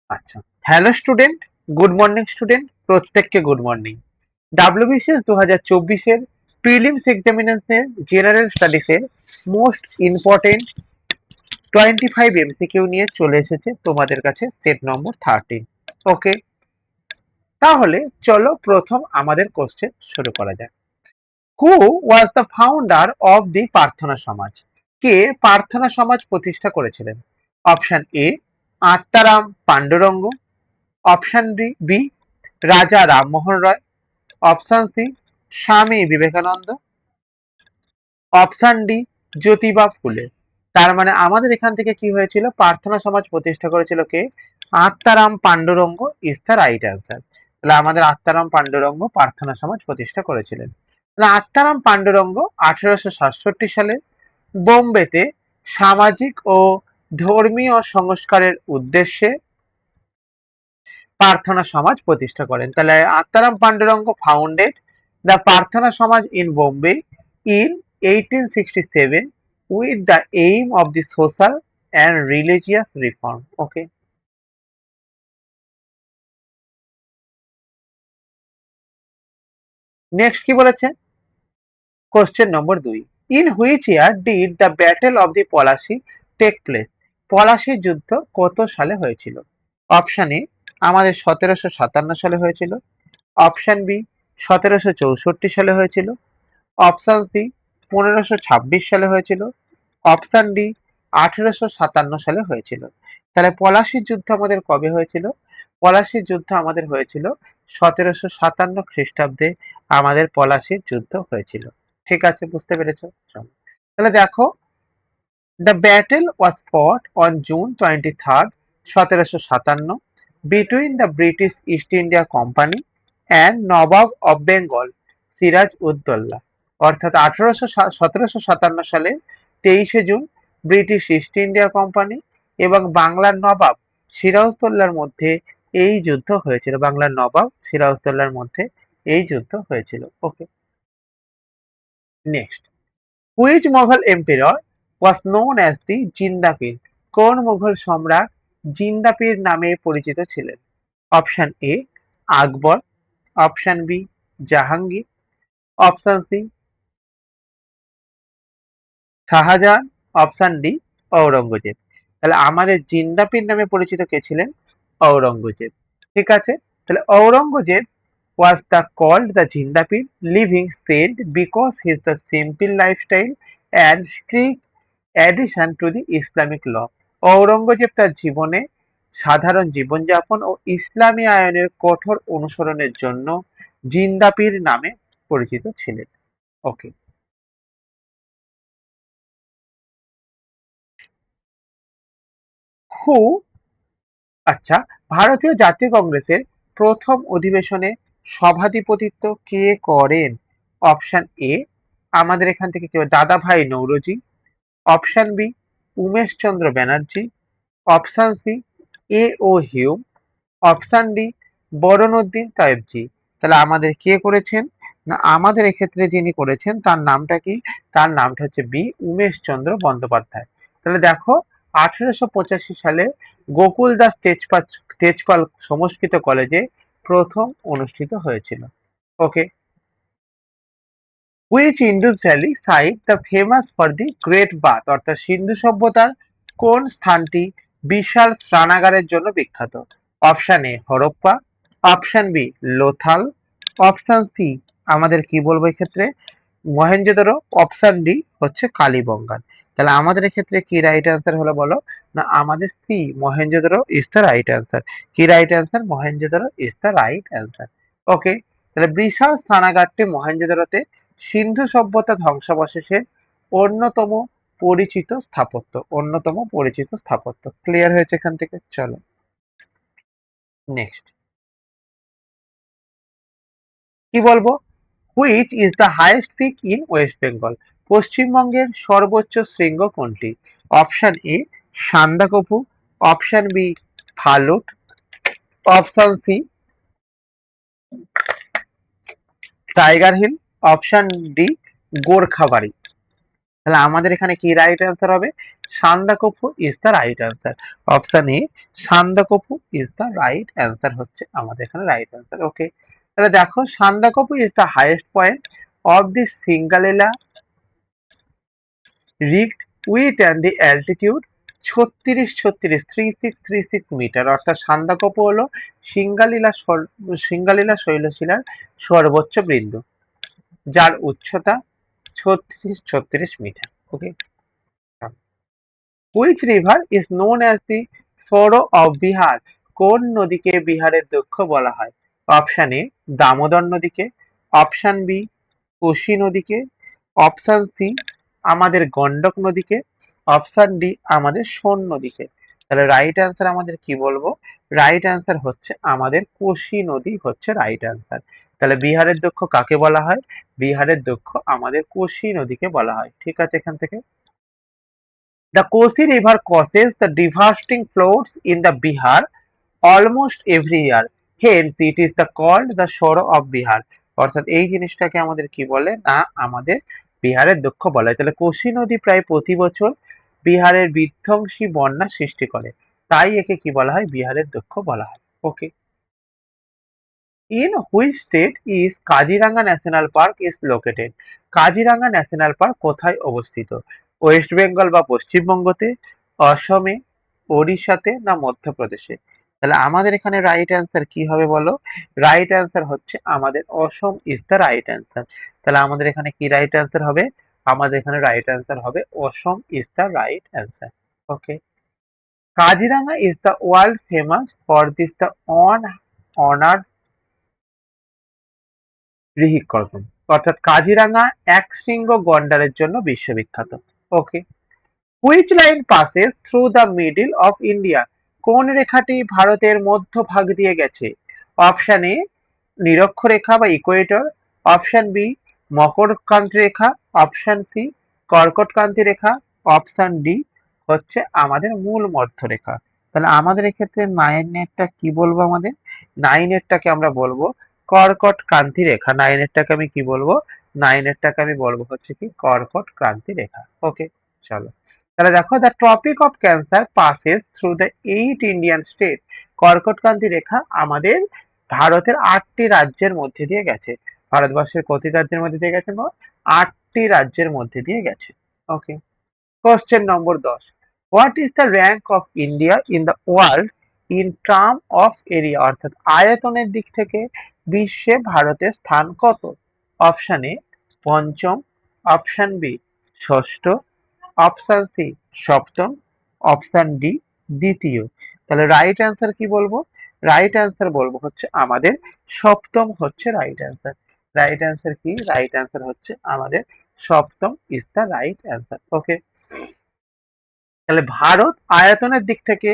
আচ্ছা, hello student, good morning student, প্রত্যেককে good morning. WBCS 2024 এর প্রিলিমস এক্সামিনেশনের জেনারেল স্টাডিজের মোস্ট ইম্পর্টেন্ট 25 এমসিকিউ নিয়ে চলে এসেছে তোমাদের কাছে সেট নম্বর 13। ওকে, তাহলে চলো প্রথম আমাদের কোশ্চেন শুরু করা যাক। Who was the founder of the Prarthana Samaj? কে প্রার্থনা সমাজ প্রতিষ্ঠা করেছিলেন? Option A Atmaram Pandurang, option B Raja Rammohan Roy, option C Swami Vivekananda, option D Jyotiba ফুলে। তার মানে আমাদের এখান থেকে কি হয়েছিল, প্রার্থনা সমাজ প্রতিষ্ঠা করেছিল কে? Atmaram Pandurang is the right answer. তাহলে আমাদের আত্মারাম পাণ্ডুরঙ্গ প্রার্থনা সমাজ প্রতিষ্ঠা করেছিলেন। তাহলে আত্মারাম পাণ্ডুরঙ্গ 1867 সালে বোম্বেতে সামাজিক ও ধর্মীয় সংস্কারের উদ্দেশ্যে প্রার্থনা সমাজ প্রতিষ্ঠা করেন। তাহলে আত্মারাম পাণ্ডুরঙ্গ ফাউন্ডেড দ্য প্রার্থনা সমাজ in Bombay in 1867 with the aim of the social and religious reform. Okay. Next কি বলেছে? Question number 2। In which year did the battle of the Plassey take place? পলাশির যুদ্ধ কত সালে হয়েছিল? অপশন এ আমাদের 1757 সালে হয়েছিল, অপশন বি 1764 সালে হয়েছিল, অপশন সি 1526 সালে হয়েছিল, অপশন ডি 1857 সালে হয়েছিল। তাহলে পলাশির যুদ্ধ আমাদের কবে হয়েছিল? পলাশির যুদ্ধ আমাদের হয়েছিল 1757 খ্রিস্টাব্দে আমাদের পলাশির যুদ্ধ হয়েছিল। ঠিক আছে, বুঝতে পেরেছো? চলো। তাহলে দেখো, the battle was fought on June 23rd 1757 between the British East India Company and Nawab of Bengal Siraj ud-Daulah. অর্থাৎ 1757 সালে 23শে June British East India Company এবং বাংলার নবাব সিরাজউদ্দৌলার মধ্যে এই যুদ্ধ হয়েছিল। বাংলার নবাব সিরাজউদ্দৌলার মধ্যে এই যুদ্ধ হয়েছিল। Okay, next. Which Mughal emperor was known as the Zindapir? কোন মুঘল সম্রাট জিন্দাপীর নামে পরিচিত ছিলেন? Option A Akbar, option B Jahangir, option C Shahjahan, option D Aurangzeb. তাহলে আমাদের জিন্দাপীর নামে পরিচিত কে ছিলেন? ঔরঙ্গজেব। ঠিক আছে, তাহলে Aurangzeb was the called the Jindapir living saint because his the simple lifestyle and strict adhesion to the Islamic law. Aurangzeb তার জীবনে সাধারণ জীবনযাপন ও ইসলামী আইনের কঠোর অনুসরণের জন্য জিন্দাপীর নামে পরিচিত ছিলেন। ওকে, হু আচ্ছা, ভারতীয় জাতীয় কংগ্রেসের প্রথম অধিবেশনে সভাধিপতিত্ব কে করেন? অপশন এ আমাদের এখান থেকে কেউ Dadabhai Naoroji, option B Umeshchandra Banerjee, option C A O Hume, option D Badruddin Tyabji. তাহলে আমাদের কে করেছেন? না আমাদের এক্ষেত্রে যিনি করেছেন তার নামটা কি? তার নামটা হচ্ছে বি উমেশচন্দ্র বন্দ্যোপাধ্যায়। তাহলে দেখো, 1885 সালে গোকুল দাস তেজপাল তেজপাল সংস্কৃত কলেজে প্রথম অনুষ্ঠিত হয়েছিল। Okay, which Indus valley site the famous for the great bath? অর্থাৎ সিন্ধু সভ্যতার কোন স্থানটি বিশাল স্নানাগারের জন্য বিখ্যাত? Option A Harappa, option B Lothal, option C আমাদের কি বলবো এক্ষেত্রে মহেঞ্জোদারো, অপশন ডি হচ্ছে কালীবঙ্গান। তাহলে আমাদের এক্ষেত্রে কি রাইট অ্যান্সার হলো বলো? না আমাদের C Mohenjodaro is the right answer. কি right answer? Mohenjodaro is the right answer. Okay, তাহলে বিশাল স্নানাগারটি মহেঞ্জোদারোতে সিন্ধু সভ্যতা ধ্বংসাবশেষের অন্যতম অন্যতম পরিচিত স্থাপত্য। ক্লিয়ার হয়েছে এখান থেকে? চলো নেক্সট কি বলবো? Which is the highest peak in West Bengal? পশ্চিমবঙ্গের সর্বোচ্চ শৃঙ্গ কোনটি? Option A Sandakphu, option B Phalut, option C Tiger Hill, option D Gorkhabari. তাহলে আমাদের এখানে কি রাইট অ্যান্সার হবে? Sandakphu is the right answer. Option A Sandakphu is the right answer হচ্ছে আমাদের এখানে রাইট অ্যান্সার। ওকে, তাহলে দেখো Sandakphu is the highest point of the Singalila রিগড with and the altitude 3636 metre, অর্থাৎ সান্দাকফু হলো সিঙ্গালীলা শৈলশিলার সর্বোচ্চ বিন্দু, যার উচ্চতা 36 মিটার। Okay, which river is known as the sorrow of Bihar? কোন নদীকে বিহারের দক্ষ বলা হয়? অপশন এ দামোদর নদীকে, অপশন বি কোশি নদীকে, অপশন সি আমাদের গন্ডক নদীকে, অপশন ডি আমাদের সোন নদীকে। তাহলে রাইট অ্যান্সার আমাদের কি বলবো? রাইট অ্যান্সার হচ্ছে আমাদের কোশি নদী হচ্ছে রাইট অ্যান্সার। তাহলে বিহারের দক্ষ কাকে বলা হয়? বিহারের দক্ষ আমাদের কোশি নদীকে বলা হয়। ঠিক আছে, এখান থেকে the Kosi river causes the devastating floods in the Bihar almost every year. Hence, it is the called the sorrow of Bihar. অর্থাৎ এই জিনিসটাকে আমাদের কি বলে না, আমাদের বিহারের দুঃখ বলা হয়। তাহলে কোশি নদী প্রায় প্রতি বছর বিহারের বিধ্বংসী বন্যা সৃষ্টি করে, তাই একে কি বলা হয়? বিহারের দুঃখ বলা হয়। ওকে, in which state is Kaziranga National Park is located? Kaziranga national park কোথায় অবস্থিত? ওয়েস্ট বেঙ্গল বা পশ্চিমবঙ্গতে, অসমে, ওড়িশাতে না মধ্যপ্রদেশে? তাহলে আমাদের এখানে রাইট অ্যান্সার কি হবে বলো? রাইট অ্যান্সার হচ্ছে আমাদের অসম ইজ দ্য রাইট অ্যান্সার। তাহলে আমাদের এখানে কি রাইট অ্যান্সার হবে? আমাদের এখানে রাইট অ্যান্সার হবে অসম is the right answer. Okay, Kaziranga is the world famous for this the on honour রিহিকর্তন, অর্থাৎ কাজিরাঙ্গা একশৃঙ্গ গন্ডারের জন্য বিশ্ববিখ্যাত। ওকে, which line passes through the middle of India? কোন রেখাটি ভারতের মধ্যভাগ দিয়ে গেছে? অপশন এ নিরক্ষরেখা বা ইকুয়েটর, অপশন বি মকরক্রান্তি রেখা, অপশন সি কর্কটক্রান্তি রেখা, অপশন ডি হচ্ছে আমাদের মূল মধ্যরেখা। তাহলে আমাদের এক্ষেত্রে নাইনেরটা কি বলবো? আমাদের নাইনেরটাকে আমরা বলবো কর্কট ক্রান্তি রেখা। নাইনেরটাকে আমি কি বলবো? নাইনেরটাকে আমি বলবো হচ্ছে কি কর্কট ক্রান্তি রেখা। ওকে, চলো তাহলে দেখো the tropic of cancer passes through the 8 Indian state. কর্কট ক্রান্তি রেখা আমাদের ভারতের 8টি রাজ্যের মধ্যে দিয়ে গেছে। ভারতবর্ষের কতি রাজ্যের মধ্যে দিয়ে গেছে? 8টি রাজ্যের মধ্যে দিয়ে গেছে। Okay, question number 10, what is the rank of India in the world in term of area? অর্থাৎ আয়তনের দিক থেকে বিশ্বে ভারতের স্থান কত? অপশন এ পঞ্চম, অপশন বি ষষ্ঠ, অপশন সি সপ্তম, অপশন ডি দ্বিতীয়। তাহলে রাইট অ্যান্সার কি বলবো? রাইট অ্যান্সার বলবো হচ্ছে আমাদের সপ্তম হচ্ছে রাইট অ্যান্সার। রাইট অ্যান্সার কি? রাইট অ্যান্সার হচ্ছে আমাদের সপ্তম is the right answer. Okay, তাহলে ভারত আয়তনের দিক থেকে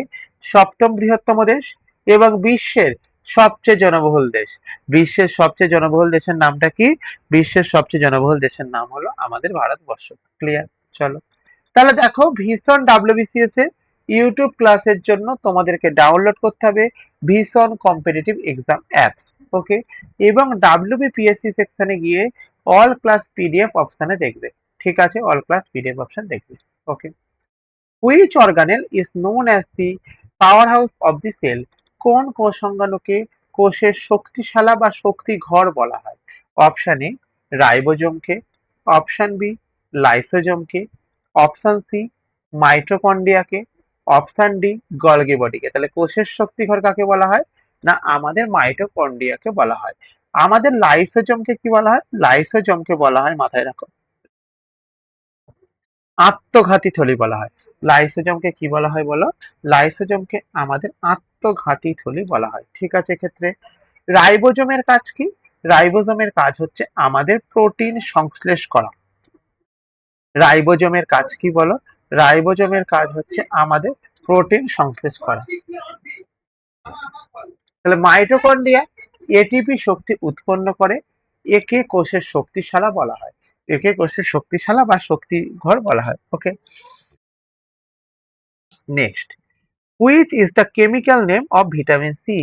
সপ্তম বৃহত্তম দেশ এবং বিশ্বের সবচেয়ে জনবহুল দেশ। বিশ্বের সবচেয়ে জনবহুল দেশের নামটা কি? বিশ্বের সবচেয়ে জনবহুল দেশের নাম হলো আমাদের ভারতবর্ষ। ক্লিয়ার? চলো তাহলে দেখো ভীষণ ডাব্লিউবিসিএস এর ইউটিউব ক্লাসের জন্য তোমাদেরকে ডাউনলোড করতে হবে ভীষণ কম্পিটিটিভ এক্সাম অ্যাপ। ওকে, এবং ডাব্লিউবিপিএসসি সেকশনে গিয়ে অল ক্লাস পিডিএফ অপশনে দেখবে। ঠিক আছে, অল ক্লাস পিডিএফ অপশন দেখবে। Okay, which organelle is known as the power house of the cell? কোন কোষাঙ্গাণুকে কোষের শক্তিশালা বা শক্তি ঘর বলা হয়? অপশন এ রাইবোজোমকে, অপশন বি লাইসোজোমকে, অপশন সি মাইটোকন্ড্রিয়াকে, অপশন ডি গলগি বডিকে। তাহলে কোষের শক্তি ঘর কাকে বলা হয়? না আমাদের মাইটোকন্ড্রিয়াকে বলা হয়। আমাদের লাইসোজোমকে কি বলা হয়? লাইসোজোমকে বলা হয়, মাথায় রাখো, আত্মঘাতী থলি বলা হয়। লাইসোজোমকে কি বলা হয় বলো? লাইসোজোমকে আমাদের আত্মঘাতী থলি বলা হয়। ঠিক আছে, এক্ষেত্রে রাইবোজোমের কাজ কি? রাইবোজোমের কাজ হচ্ছে আমাদের প্রোটিন সংশ্লেষ করা। রাইবোজোমের কাজ কি বলো? রাইবোজোমের কাজ হচ্ছে আমাদের প্রোটিন সংশ্লেষ করা। তাহলে মাইটোকন্ড্রিয়া এটিপি শক্তি উৎপন্ন করে, একে কোষের শক্তিশালা বলা হয়। একে কোষের শক্তিশালা বা শক্তি ঘর বলা হয়। Okay, next, which is the chemical name of vitamin C?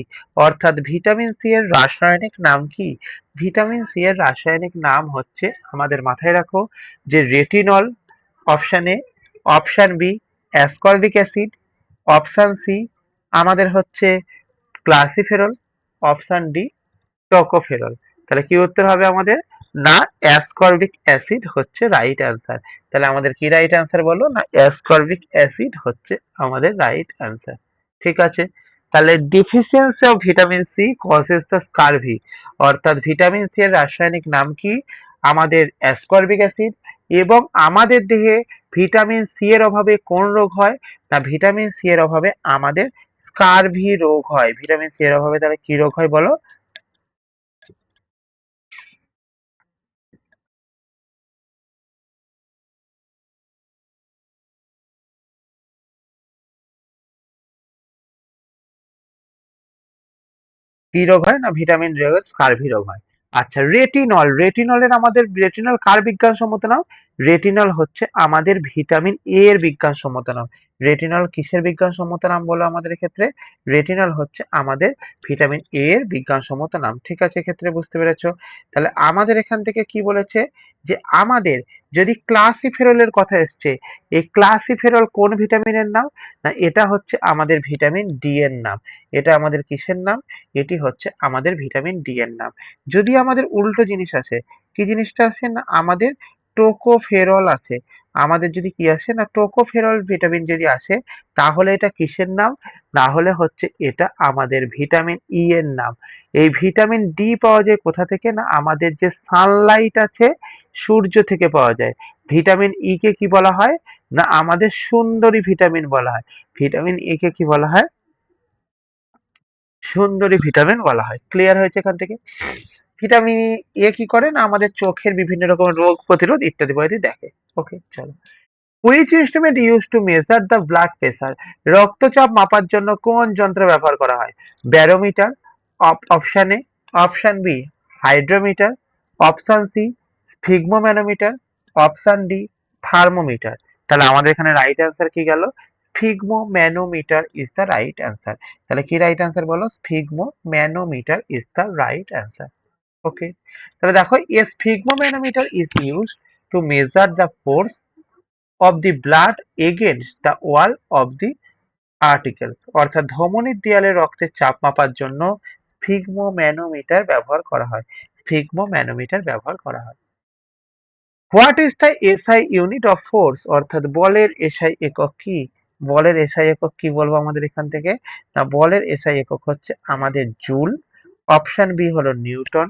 অর্থাৎ ভিটামিন সি এর রাসায়নিক নাম কি? ভিটামিন সি এর রাসায়নিক নাম হচ্ছে আমাদের, মাথায় রাখো, যে retinol, option A, option B ascorbic acid, option C আমাদের হচ্ছে ক্লাসিফেরল, অপশন ডি টোকোফেরল। তাহলে কি উত্তর হবে আমাদের? না, অ্যাসকর্বিক অ্যাসিড হচ্ছে রাইট অ্যান্সার। তাহলে আমাদের কি রাইট অ্যান্সার বলো? না, অ্যাসকর্বিক অ্যাসিড হচ্ছে আমাদের রাইট অ্যান্সার। ঠিক আছে, তাহলে deficiency of vitamin C causes the scurvy, অর্থাৎ ভিটামিন সি এর রাসায়নিক নাম কি? আমাদের অ্যাসকর্বিক অ্যাসিড। এবং আমাদের দেহে ভিটামিন সি এর অভাবে কোন রোগ হয়? না, ভিটামিন সি এর অভাবে আমাদের স্কারভি রোগ হয়। ভিটামিন সি এর অভাবে তাহলে কি রোগ হয় বলো? কি রোগ হয়? না, ভিটামিন রোগ, স্কারভি রোগ হয়। আচ্ছা, রেটিনল, রেটিনলের আমাদের রেটিনল কার বিজ্ঞানসম্মত নাম? রেটিনল হচ্ছে আমাদের ভিটামিন এ এর বিজ্ঞানসম্মত নাম। রেটিনল কিসের বিজ্ঞানসম্মত নাম বলো আমাদের ক্ষেত্রে? রেটিনল হচ্ছে আমাদের ভিটামিন এ এর বিজ্ঞানসম্মত নাম। ঠিক আছে, এক্ষেত্রে বুঝতে পেরেছো? তাহলে আমাদের এখান থেকে কি বলেছে? যে আমাদের যদি ক্লাসিফেরলের কথা এসছে, এই ক্লাসিফেরল কোন ভিটামিনের নাম? না, এটা হচ্ছে আমাদের ভিটামিন ডি এর নাম। এটা আমাদের কিসের নাম? এটি হচ্ছে আমাদের ভিটামিন ডি এর নাম। যদি আমাদের উল্টো জিনিস আছে, কি জিনিসটা আছে? না, আমাদের টোকোফেরল আছে। আমাদের যদি কি আসে? না, টোকোফেরল ভিটামিন যদি আসে, তাহলে এটা কিসের নাম? তাহলে হচ্ছে এটা আমাদের ভিটামিন ই এর নাম। এই ভিটামিন ডি পাওয়া যায় কোথা থেকে? না, আমাদের যে সানলাইট আছে, সূর্য থেকে পাওয়া যায়। ভিটামিন ই কে কি বলা হয়? না, আমাদের সুন্দরী ভিটামিন বলা হয়। ভিটামিন ই কে কি বলা হয়? সুন্দরী ভিটামিন বলা হয়। ক্লিয়ার হয়েছে এখান থেকে? ভিটামিন এ কি করে? না, আমাদের চোখের বিভিন্ন রকম রোগ প্রতিরোধ ইত্যাদি ইত্যাদি দেখে। ওকে, চলো। Which instrument use to measure the blood pressure, রক্তচাপ মাপার জন্য কোন যন্ত্র ব্যবহার করা হয়? Barometer, option A, option B hydrometer, option C sphygmomanometer, option D thermometer. তাহলে আমাদের এখানে রাইট অ্যান্সার কি গেল? Sphygmomanometer is the right answer. তাহলে কি রাইট অ্যান্সার বলো? Sphygmomanometer is the right answer. Okay, তাহলে দেখো, a sphygmomanometer is used to measure the force of the blood against the wall of the article, অর্থাৎ ধমনীর দেয়ালে রক্তের চাপ মাপার জন্য স্ফিগমোম্যানোমিটার ব্যবহার করা হয়। স্ফিগমোম্যানোমিটার ব্যবহার করা হয়। What is the SI unit of force, অর্থাৎ বলের এসআই একক কি? বলের এসআই একক কি বলবো আমাদের এখান থেকে? না, বলের এসআই একক হচ্ছে আমাদের জুল, অপশন বি হলো নিউটন,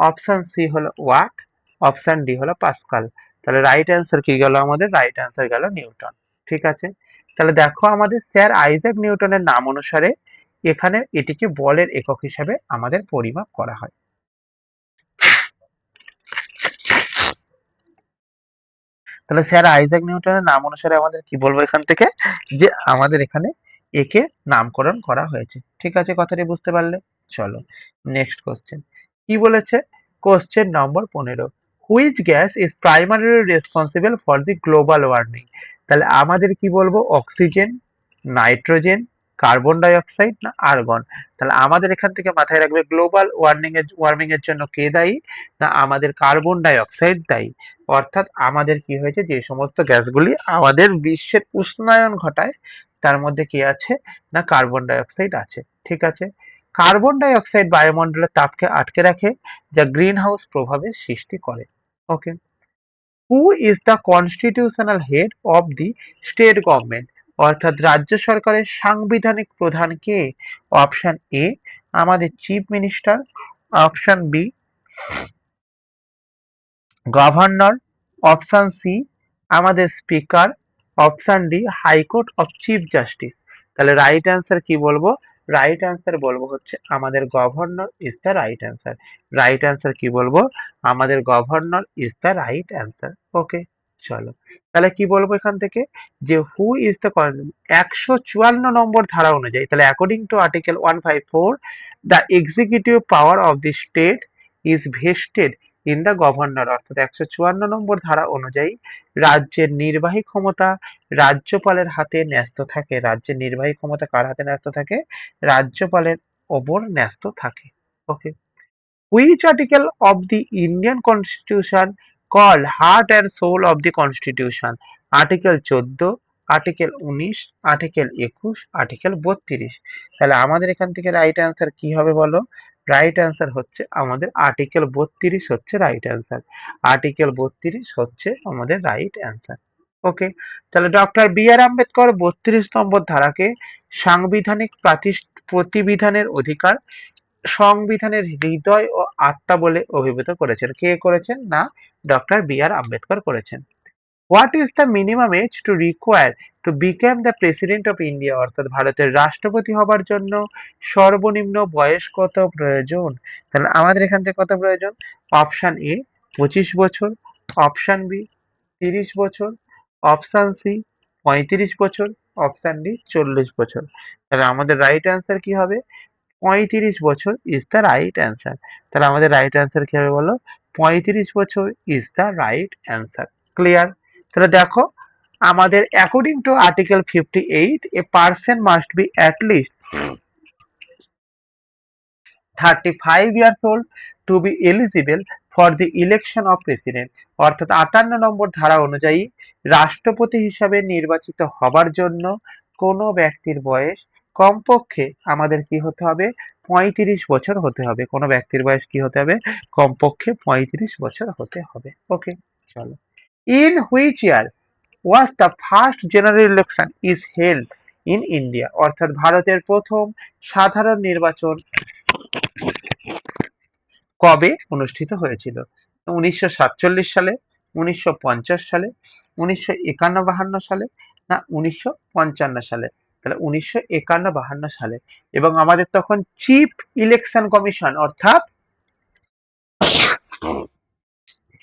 অপশন সি হলো ওয়াট, অপশন ডি হলো পাস্কাল। তাহলে রাইট অ্যান্সার কি গেল আমাদের? রাইট অ্যান্সার গেল নিউটন। ঠিক আছে, তাহলে দেখো আমাদের স্যার আইজাক নিউটনের নাম অনুসারে এখানে এটিকে বলের একক হিসাবে আমাদের পরিমাপ করা হয়। তাহলে স্যার আইজাক নিউটনের নাম অনুসারে আমাদের কি বলবো এখান থেকে? যে আমাদের এখানে একে নামকরণ করা হয়েছে। ঠিক আছে, কথাটি বুঝতে পারলে? চলো, নেক্সট কোশ্চেন কি বলেছে? Question number 15, which gas is primarily responsible for the global warming. তাহলে আমাদের কি বলবো? Oxygen, nitrogen, carbon die oxide, না আর্গন। তাহলে আমাদের এখান থেকে মাথায় রাখবে গ্লোবাল ওয়ার্মিং এর জন্য কে দায়ী? না, আমাদের কার্বন ডাই অক্সাইড দায়ী। অর্থাৎ আমাদের কি হয়েছে? যে সমস্ত গ্যাসগুলি আমাদের বিশ্বের উষ্ণায়ন ঘটায়, তার মধ্যে কি আছে? না, কার্বন ডাই অক্সাইড আছে। ঠিক আছে, কার্বন ডাই অক্সাইড বায়ুমণ্ডলের তাপকে আটকে রাখে, যা গ্রিন হাউস প্রভাবের সৃষ্টি করে। Okay, who is the constitutional head of the state government, অর্থাৎ রাজ্য সরকারের সাংবিধানিক প্রধান কে? অপশন এ আমাদের chief minister, option B governor, option C আমাদের speaker, option D high court of chief justice. তাহলে রাইট অ্যান্সার কি বলবো? রাইট অ্যান্সার বলবো হচ্ছে আমাদের governor is the right answer. Right answer কি বলবো? আমাদের governor is the right answer. Okay, চলো, তাহলে কি বলবো এখান থেকে? যে হু ইজ দ্য 154 নম্বর ধারা অনুযায়ী, তাহলে according to article 154 the executive power of the state is vested in the governor, অর্থাৎ 154 নম্বর ধারা অনুযায়ী রাজ্যের নির্বাহী ক্ষমতা রাজ্যপালের হাতে ন্যস্ত থাকে। রাজ্যের নির্বাহী ক্ষমতা কার হাতে ন্যস্ত থাকে? রাজ্যপালের ওপর ন্যস্ত থাকে। Okay, which article of the Indian constitution called heart and soul of the constitution, article 14, article 19, article 21, article 32। তাহলে আমাদের এখান থেকে রাইট অ্যান্সার কি হবে বলো? রাইট অ্যান্সার হচ্ছে আমাদের আর্টিকেল 32 হচ্ছে রাইট অ্যান্সার। আর্টিকেল 32 হচ্ছে আমাদের রাইট অ্যান্সার। ওকে, তাহলে ডক্টর বি আর আম্বেদকর 32 নম্বর ধারাকে সাংবিধানিক প্রতিবিধানের অধিকার, সংবিধানের হৃদয় ও আত্মা বলে অভিভূত করেছেন। কে করেছেন? না, ডক্টর বি আর আম্বেদকর করেছেন। What is the minimum age to require to become the president of India? অর্থাৎ ভারতের রাষ্ট্রপতি হবার জন্য সর্বনিম্ন বয়স কত প্রয়োজন? তাহলে আমাদের এখান থেকে কত প্রয়োজন? অপশন এ 25 বছর, অপশন বি 30 বছর, অপশন সি 35 বছর, অপশন ডি 40 বছর। তাহলে আমাদের রাইট অ্যান্সার কি হবে? 35 বছর ইজ দ্য রাইট অ্যান্সার। তাহলে আমাদের রাইট অ্যান্সার কি হবে বলো? 35 বছর is the right answer. Clear? তাহলে দেখো, আমাদের according to article 58 a person must be at least 35 years old to be eligible for the election of president। অর্থাৎ 58 নম্বর ধারা অনুযায়ী রাষ্ট্রপতি হিসাবে নির্বাচিত হবার জন্য কোনো ব্যক্তির বয়স কমপক্ষে আমাদের কি হতে হবে? 35 বছর হতে হবে। কোনো ব্যক্তির বয়স কি হতে হবে? কমপক্ষে 35 বছর হতে হবে। ওকে, চলো। In which year was the first general election is held in India? অর্থাৎ ভারতের প্রথম সাধারণ নির্বাচন কবে অনুষ্ঠিত হয়েছিল? 1947 সালে, 1950 সালে, 1951-52 সালে, না 1955 সালে? তাহলে 1951-52 সালে। এবং আমাদের তখন চিফ ইলেকশন কমিশন অর্থাৎ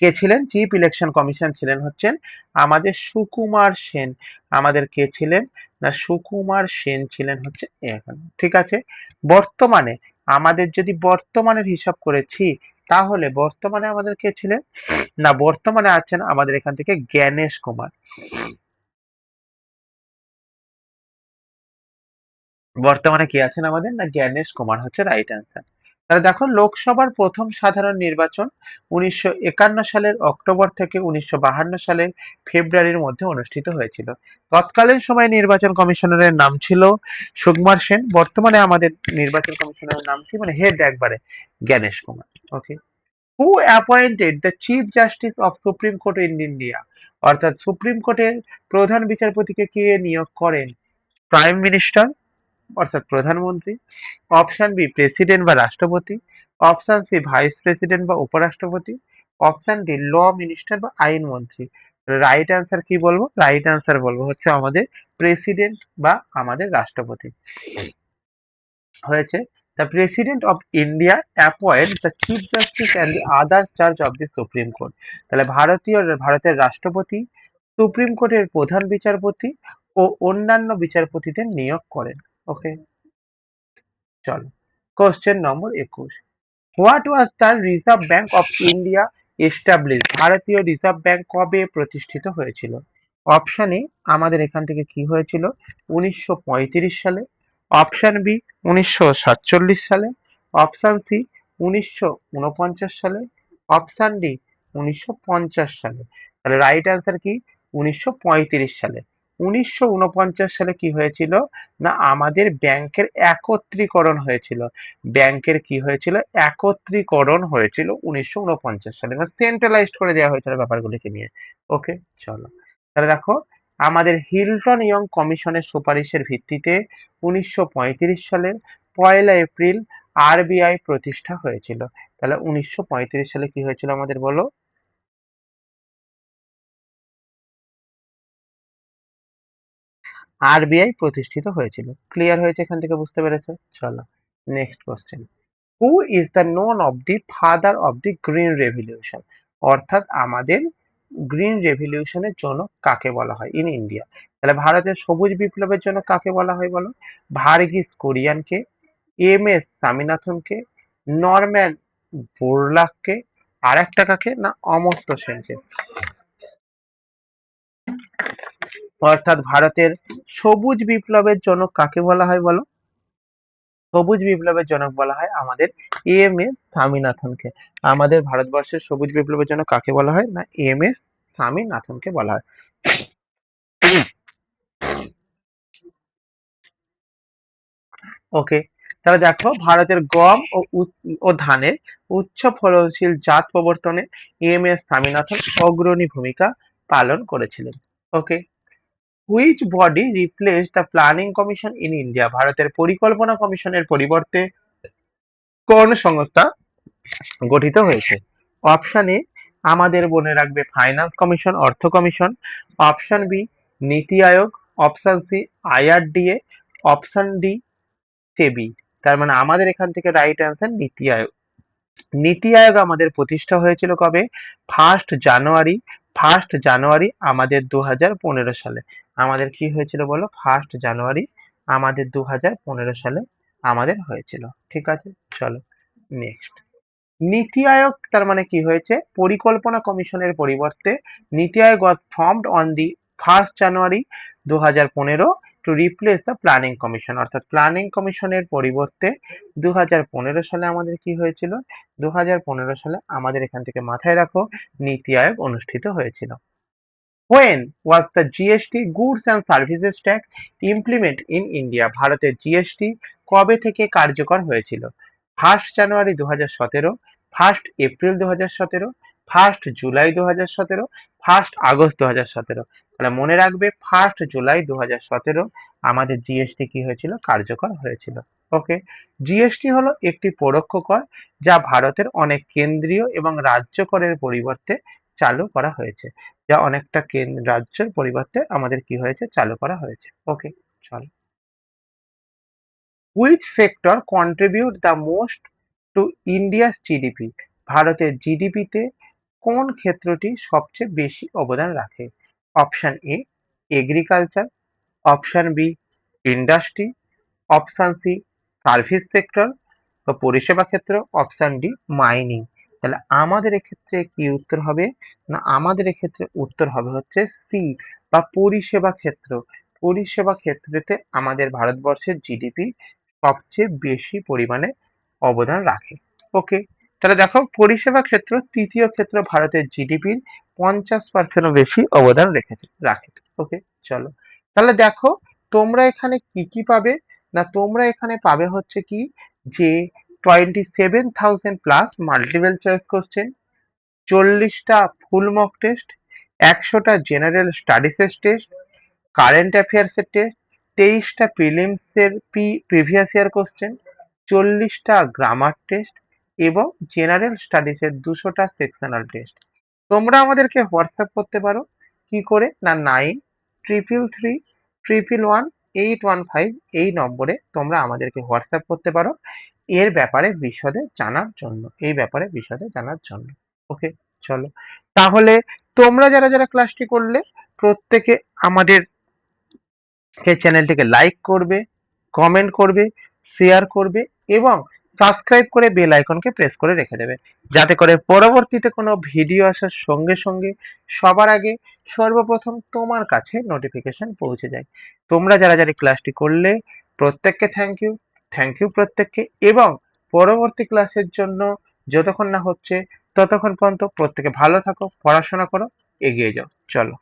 কে ছিলেন? চিফ ইলেকশন কমিশন ছিলেন হচ্ছেন আমাদের সুকুমার সেন। আমাদের কে ছিলেন? না সুকুমার সেন ছিলেন হচ্ছে এখানে। ঠিক আছে, বর্তমানে আমাদের যদি বর্তমানের হিসাব করেছি, তাহলে বর্তমানে আমাদের কে ছিলেন? না বর্তমানে আছেন আমাদের এখান থেকে জ্ঞানেশ কুমার। বর্তমানে কে আছেন আমাদের? না জ্ঞানেশ কুমার হচ্ছে রাইট অ্যান্সার। তাহলে দেখো, লোকসভার প্রথম সাধারণ নির্বাচন 1951 সালের অক্টোবর থেকে 1952 সালের ফেব্রুয়ারির মধ্যে অনুষ্ঠিত হয়েছিল। তৎকালীন সময়ে নির্বাচন কমিশনারের নাম ছিল সুকুমার সেন। বর্তমানে আমাদের নির্বাচন কমিশনারের নাম কি, মানে হেড একবারে, Gyanesh Kumar. Okay, who appointed the chief justice of supreme court in India? অর্থাৎ সুপ্রিম কোর্টের প্রধান বিচারপতিকে কে নিয়োগ করেন? প্রাইম মিনিস্টার অর্থাৎ প্রধানমন্ত্রী, অপশন বি প্রেসিডেন্ট বা রাষ্ট্রপতি, অপশন সি ভাইস প্রেসিডেন্ট বা উপরাষ্ট্রপতি, অপশন ডি ল মিনিস্টার বা আইনমন্ত্রী। রাইট অ্যান্সার কি বলবো? রাইট অ্যান্সার বলবো হচ্ছে আমাদের প্রেসিডেন্ট বা আমাদের রাষ্ট্রপতি হয়েছে। The president of India appoint the chief justice and the other জাজ অফ দি সুপ্রিম কোর্ট। তাহলে ভারতের রাষ্ট্রপতি সুপ্রিম কোর্টের প্রধান বিচারপতি ও অন্যান্য বিচারপতিদের নিয়োগ করেন। ওকে, চলো। Question number 21। What was the reserve bank of India establish? ভারতীয় রিজার্ভ ব্যাংক কবে প্রতিষ্ঠিত হয়েছিল? অপশন এ আমাদের এখান থেকে কি হয়েছিল? 1935 সালে, অপশন বি 1947 সালে, অপশন সি 1949 সালে, অপশন ডি 1950 সালে। তাহলে রাইট অ্যান্সার কি? 1935 সালে। 1949 সালে কি হয়েছিল? না আমাদের ব্যাংকের একত্রীকরণ হয়েছিল। ব্যাংকের কি হয়েছিল? একত্রীকরণ হয়েছিল 1949 সালে, মানে সেন্ট্রালাইজড করে দেওয়া হয়েছিল ব্যাপারগুলিকে নিয়ে। ওকে, চলো। তাহলে দেখো, আমাদের হিলটন ইয়ং কমিশনের সুপারিশের ভিত্তিতে 1935 সালের 1 এপ্রিল আরবিআই প্রতিষ্ঠা হয়েছিল। তাহলে 1935 সালে কি হয়েছিল আমাদের বলো? আরবিআই প্রতিষ্ঠিত হয়েছিল। ক্লিয়ার হয়েছে এখান থেকে? বুঝতে পেরেছো? চলো, next question. Who is the known of the father of the green revolution? অর্থাৎ আমাদের গ্রিন রেভলিউশনের জনক কাকে বলা হয় ইন ইন্ডিয়া? তাহলে ভারতের সবুজ বিপ্লবের জন্য কাকে বলা হয় বলো? ভার্গিস কুরিয়ানকে, এম এস স্বামীনাথনকে, নরম্যান বোরলাগকে, আর একটা কাকে? না অমর্ত্য সেনকে। অর্থাৎ ভারতের সবুজ বিপ্লবের জনক কাকে বলা হয় বলো? সবুজ বিপ্লবের জনক বলা হয় আমাদের এম এস স্বামীনাথনকে। আমাদের ভারতবর্ষের সবুজ বিপ্লবের জন্য কাকে বলা হয়? না এম এস স্বামীনাথনকে বলা হয়। ওকে, তাহলে দেখো ভারতের গম ও ধানের উচ্চ ফলনশীল জাত প্রবর্তনে এম.এস স্বামীনাথন অগ্রণী ভূমিকা পালন করেছিলেন। Okay, which body replace the planning commission in India? ভারতের পরিকল্পনা কমিশনের পরিবর্তে কোন সংস্থা গঠিত হয়েছে? অপশন এ আমাদের মনে রাখবে ফাইন্যান্স কমিশন, অর্থ commission. Option B NITI Aayog. Option C IRDA. Option D SEBI. তার মানে আমাদের এখান থেকে রাইট অ্যান্সার নীতি আয়োগ। নীতি আয়োগ আমাদের প্রতিষ্ঠা হয়েছিল কবে? ফার্স্ট জানুয়ারি আমাদের 2015 সালে। আমাদের কি হয়েছিল বলো? ফার্স্ট জানুয়ারি আমাদের 2015 সালে আমাদের হয়েছিল। ঠিক আছে, চলো নেক্সট। নীতি আয়োগ তার মানে কি হয়েছে? পরিকল্পনা কমিশনের পরিবর্তে নীতি আয়োগ was formed on the 1st January 2015 to replace the planning commission. অর্থাৎ প্ল্যানিং কমিশনের পরিবর্তে 2015 সালে আমাদের কি হয়েছিল? 2015 সালে আমাদের এখান থেকে মাথায় রাখো নীতি আয়োগ অনুষ্ঠিত হয়েছিল। When was the GST Goods and Services Tax implement in India? ভারতের জিএসটি কবে থেকে কার্যকর হয়েছিল? 1st জানুয়ারি 2017, 1st April 2017, 1st July 2017, 1st August 2017। তাহলে মনে রাখবে 1st জুলাই 2017 আমাদের জিএসটি কি হয়েছিল? কার্যকর হয়েছিল। ওকে, জিএসটি হলো একটি পরোক্ষ কর যা ভারতের অনেক কেন্দ্রীয় এবং রাজ্য করের পরিবর্তে চালু করা হয়েছে। যা অনেকটা রাজ্যের পরিবর্তে আমাদের কি হয়েছে? চালু করা হয়েছে। ওকে, চলো। Which sector contribute the most to India's GDP? ভারতের জিডিপিতে কোন ক্ষেত্রটি সবচেয়ে বেশি অবদান রাখে? Option A agriculture. Option B industry. Option C service sector বা পরিষেবা ক্ষেত্র। Option D mining. তাহলে আমাদের এক্ষেত্রে কি উত্তর হবে? না আমাদের এক্ষেত্রে উত্তর হবে হচ্ছে সি বা পরিষেবা ক্ষেত্র। পরিষেবা ক্ষেত্রেতে আমাদের ভারতবর্ষের জিডিপি সবচেয়ে বেশি পরিমাণে অবদান রাখে। ওকে, তাহলে দেখো পরিষেবা ক্ষেত্র তৃতীয় ক্ষেত্র ভারতের জিডিপির 50% বেশি অবদান রাখে। ওকে, চলো। তাহলে দেখো তোমরা এখানে কি কি পাবে? না তোমরা এখানে পাবে হচ্ছে কি যে 27,000 প্লাস মাল্টিপল চয়েস কোশ্চেন, 40টা ফুল মক টেস্ট, 100টা জেনারেল স্টাডিজের টেস্ট, কারেন্ট অ্যাফেয়ার্সের টেস্ট, 23টা প্রিলিমসের প্রিভিয়াস ইয়ার কোশ্চেন, 40টা গ্রামার টেস্ট এবং জেনারেল স্টাডিজের 200টা সেকশনাল টেস্ট। তোমরা আমাদেরকে হোয়াটসঅ্যাপ করতে পারো কি করে? না 9333111815 এই নম্বরে তোমরা আমাদেরকে হোয়াটসঅ্যাপ করতে পারো এর ব্যাপারে বিশদে জানার জন্য, এই ব্যাপারে বিশদে জানার জন্য। ওকে, চলো। তাহলে তোমরা যারা যারা ক্লাসটি করলে প্রত্যেকে আমাদের চ্যানেলটিকে লাইক করবে, কমেন্ট করবে, শেয়ার করবে এবং সাবস্ক্রাইব করে বেল আইকনকে প্রেস করে রেখে দেবে, যাতে করে পরবর্তীতে কোনো ভিডিও আসার সঙ্গে সঙ্গে সবার আগে সর্বপ্রথম তোমার কাছে নোটিফিকেশন পৌঁছে যায়। তোমরা যারা যারা ক্লাসটি করলে প্রত্যেককে থ্যাংক ইউ প্রত্যেককে, এবং পরবর্তী ক্লাসের জন্য যতক্ষণ না হচ্ছে ততক্ষণ পর্যন্ত প্রত্যেকে ভালো থাকো, পড়াশোনা করো, এগিয়ে যাও। চলো।